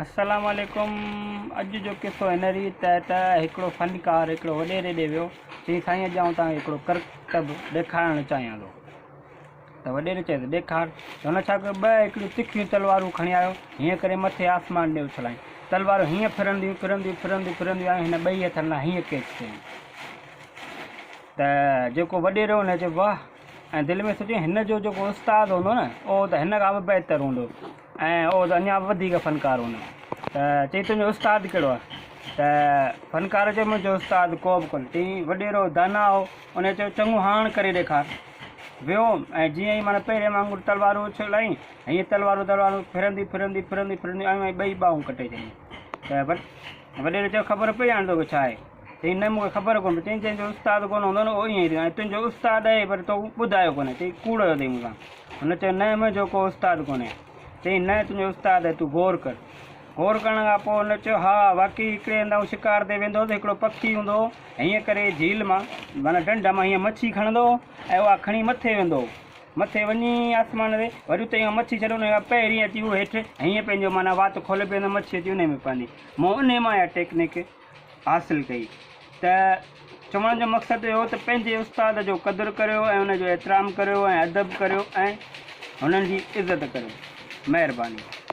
अस्सलाम वालेकुम। अॼु जो किसो हिन रीति आहे त हिकिड़ो फ़नकार हिकिड़ो वॾेरे ॾे वियो, चई साईं अॼु आउं तव्हांखे हिकिड़ो करतब ॾेखारणु चाहियां थो। त वॾेरे चए त ॾेखार। त हुन छा कयो, ॿ हिकिड़ियूं तिखियूं तलवारूं खणी आयो, हीअं करे मथे आसमान ॾे उछलायूं। तलवारूं हीअं फिरंदियूं फिरंदियूं फिरंदियूं फिरंदियूं आयूं, हिन ॿई हथनि लाइ हीअं कैच कयूं। त जेको वॾेरो हुन चयो वाह, ऐं दिलि में सोचियो हिन जो जेको उस्तादु हूंदो न, उहो त हिन खां बि बहितर हूंदो ऐं उहो त अञा वधीक फ़नकार हूंदो। त चई तुंहिंजो उस्तादु कहिड़ो आहे? त फ़नकार चयो मुंहिंजो उस्तादु को बि कोन्हे। चई वॾेरो दाना हो, उन चयो चङो हाण करे ॾेखार। वियो ऐं जीअं ई माना पहिरें वांगुरु तलवारूं उछलाई, हीअं तलवारूं फिरंदी फिरंदी फिरंदी फिरंदी आयूं ऐं ॿई ॿाहूं कटे छॾियूं। त वॾेरे चयो ख़बर पई हाणे तोखे छा आहे? चई न मूंखे ख़बर कोन्हे। चई जंहिंजो उस्तादु कोन हूंदो न उहो ईअं ई थींदो, ऐं तुंहिंजो उस्तादु आहे पर तो ॿुधायो कोन्हे। चई कूड़ अथई मूंखां। हुन चयो न मुंहिंजो को उस्तादु कोन्हे। चई न तुंहिंजो उस्तादु आहे, तूं गौर कर। गौर करण खां पोइ हुन चयो हा वाक़ई हिकिड़े हंधि आउं शिकार ते वेंदो त हिकिड़ो पखी हूंदो, हीअं करे झील मां माना ढंढ मां हीअं मच्छी खणंदो ऐं उहा खणी मथे वेंदो। मथे वञी आसमान ते वरी उते मच्छी छॾो, उन खां पहिरीं अची उहो हेठि हीअं पंहिंजो माना वात खोले पियो, मच्छी अची उन में पवंदी। मूं उन मां इहा टेक्निक हासिलु कई। त चवण जो मक़सदु इहो त पंहिंजे उस्ताद जो क़दुरु करियो ऐं उनजो एतिराम करियो ऐं अदब करियो ऐं हुननि जी इज़त करियो। महिरबानी।